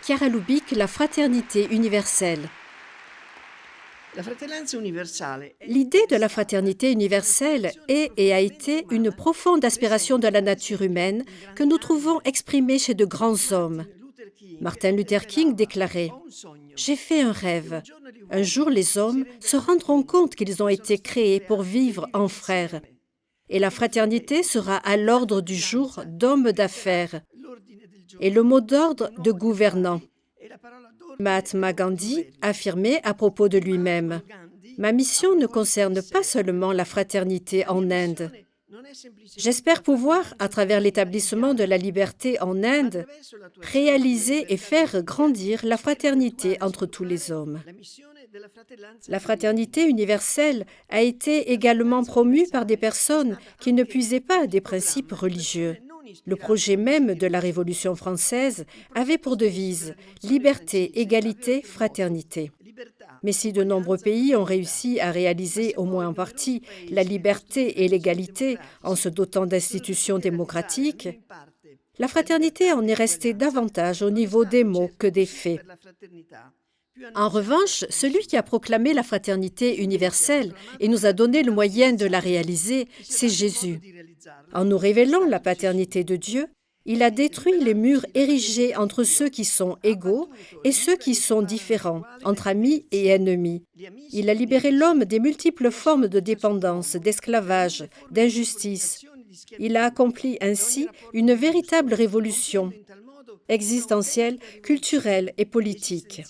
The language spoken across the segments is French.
Chiara Lubic, la fraternité universelle. L'idée de la fraternité universelle est et a été une profonde aspiration de la nature humaine que nous trouvons exprimée chez de grands hommes. Martin Luther King déclarait « J'ai fait un rêve. Un jour, les hommes se rendront compte qu'ils ont été créés pour vivre en frères. Et la fraternité sera à l'ordre du jour d'hommes d'affaires et le mot d'ordre de gouvernants. » Mahatma Gandhi affirmait à propos de lui-même « Ma mission ne concerne pas seulement la fraternité en Inde. J'espère pouvoir, à travers l'établissement de la liberté en Inde, réaliser et faire grandir la fraternité entre tous les hommes. » La fraternité universelle a été également promue par des personnes qui ne puisaient pas à des principes religieux. Le projet même de la Révolution française avait pour devise « Liberté, égalité, fraternité ». Mais si de nombreux pays ont réussi à réaliser, au moins en partie, la liberté et l'égalité en se dotant d'institutions démocratiques, la fraternité en est restée davantage au niveau des mots que des faits. En revanche, celui qui a proclamé la fraternité universelle et nous a donné le moyen de la réaliser, c'est Jésus. En nous révélant la paternité de Dieu, il a détruit les murs érigés entre ceux qui sont égaux et ceux qui sont différents, entre amis et ennemis. Il a libéré l'homme des multiples formes de dépendance, d'esclavage, d'injustice. Il a accompli ainsi une véritable révolution existentielle, culturelle et politique.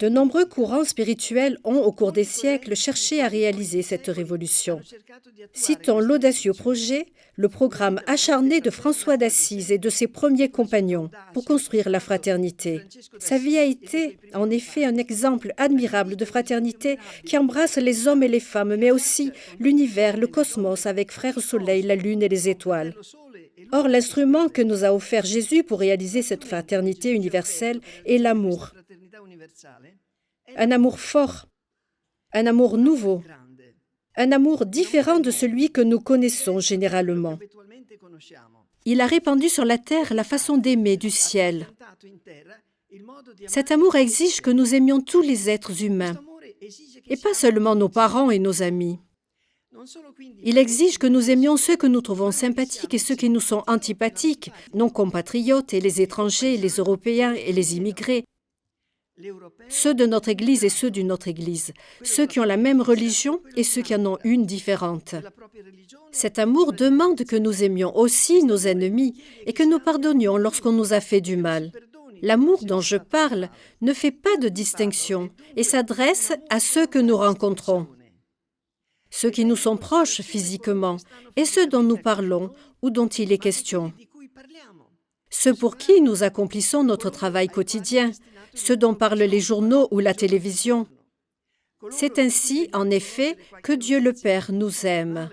De nombreux courants spirituels ont, au cours des siècles, cherché à réaliser cette révolution. Citons l'audacieux projet, le programme acharné de François d'Assise et de ses premiers compagnons pour construire la fraternité. Sa vie a été, en effet, un exemple admirable de fraternité qui embrasse les hommes et les femmes, mais aussi l'univers, le cosmos, avec Frère Soleil, la Lune et les étoiles. Or, l'instrument que nous a offert Jésus pour réaliser cette fraternité universelle est l'amour. Un amour fort, un amour nouveau, un amour différent de celui que nous connaissons généralement. Il a répandu sur la terre la façon d'aimer du ciel. Cet amour exige que nous aimions tous les êtres humains, et pas seulement nos parents et nos amis. Il exige que nous aimions ceux que nous trouvons sympathiques et ceux qui nous sont antipathiques, nos compatriotes et les étrangers, les Européens et les immigrés, ceux de notre Église et ceux d'une autre Église, ceux qui ont la même religion et ceux qui en ont une différente. Cet amour demande que nous aimions aussi nos ennemis et que nous pardonnions lorsqu'on nous a fait du mal. L'amour dont je parle ne fait pas de distinction et s'adresse à ceux que nous rencontrons, ceux qui nous sont proches physiquement et ceux dont nous parlons ou dont il est question, ceux pour qui nous accomplissons notre travail quotidien, ceux dont parlent les journaux ou la télévision. C'est ainsi, en effet, que Dieu le Père nous aime.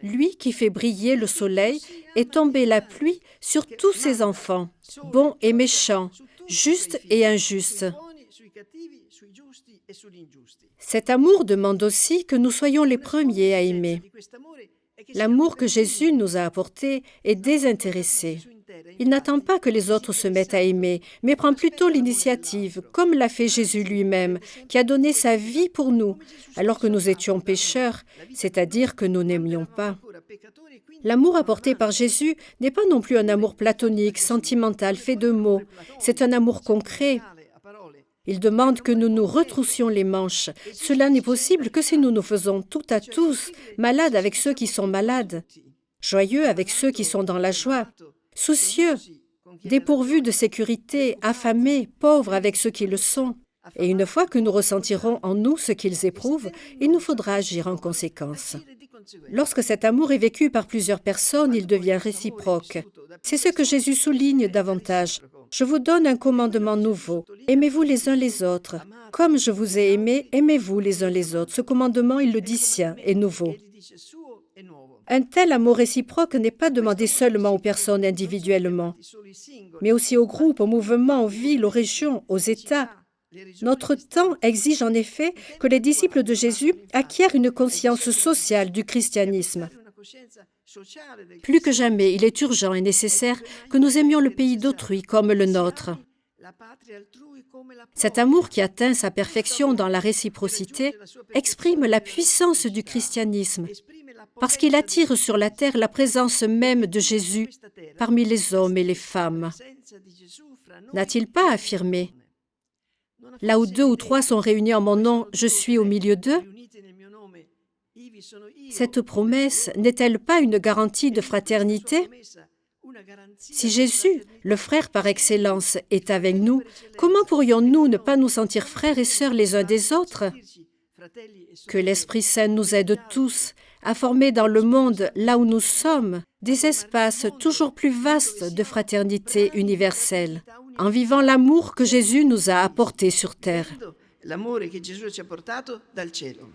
Lui qui fait briller le soleil et tomber la pluie sur tous ses enfants, bons et méchants, justes et injustes. Cet amour demande aussi que nous soyons les premiers à aimer. L'amour que Jésus nous a apporté est désintéressé. Il n'attend pas que les autres se mettent à aimer, mais prend plutôt l'initiative, comme l'a fait Jésus lui-même, qui a donné sa vie pour nous, alors que nous étions pécheurs, c'est-à-dire que nous n'aimions pas. L'amour apporté par Jésus n'est pas non plus un amour platonique, sentimental, fait de mots. C'est un amour concret. Il demande que nous nous retroussions les manches. Cela n'est possible que si nous nous faisons tout à tous, malades avec ceux qui sont malades, joyeux avec ceux qui sont dans la joie, soucieux, dépourvus de sécurité, affamés, pauvres avec ceux qui le sont. Et une fois que nous ressentirons en nous ce qu'ils éprouvent, il nous faudra agir en conséquence. Lorsque cet amour est vécu par plusieurs personnes, il devient réciproque. C'est ce que Jésus souligne davantage. Je vous donne un commandement nouveau. Aimez-vous les uns les autres. Comme je vous ai aimés, aimez-vous les uns les autres. Ce commandement, il le dit sien et nouveau. Un tel amour réciproque n'est pas demandé seulement aux personnes individuellement, mais aussi aux groupes, aux mouvements, aux villes, aux régions, aux États. Notre temps exige en effet que les disciples de Jésus acquièrent une conscience sociale du christianisme. Plus que jamais, il est urgent et nécessaire que nous aimions le pays d'autrui comme le nôtre. Cet amour qui atteint sa perfection dans la réciprocité exprime la puissance du christianisme, parce qu'il attire sur la terre la présence même de Jésus parmi les hommes et les femmes. N'a-t-il pas affirmé « Là où 2 ou 3 sont réunis en mon nom, je suis au milieu d'eux » ? Cette promesse n'est-elle pas une garantie de fraternité ? Si Jésus, le frère par excellence, est avec nous, comment pourrions-nous ne pas nous sentir frères et sœurs les uns des autres ? Que l'Esprit Saint nous aide tous à former dans le monde, là où nous sommes, des espaces toujours plus vastes de fraternité universelle, en vivant l'amour que Jésus nous a apporté sur terre. L'amore che Gesù ci ha portato dal cielo.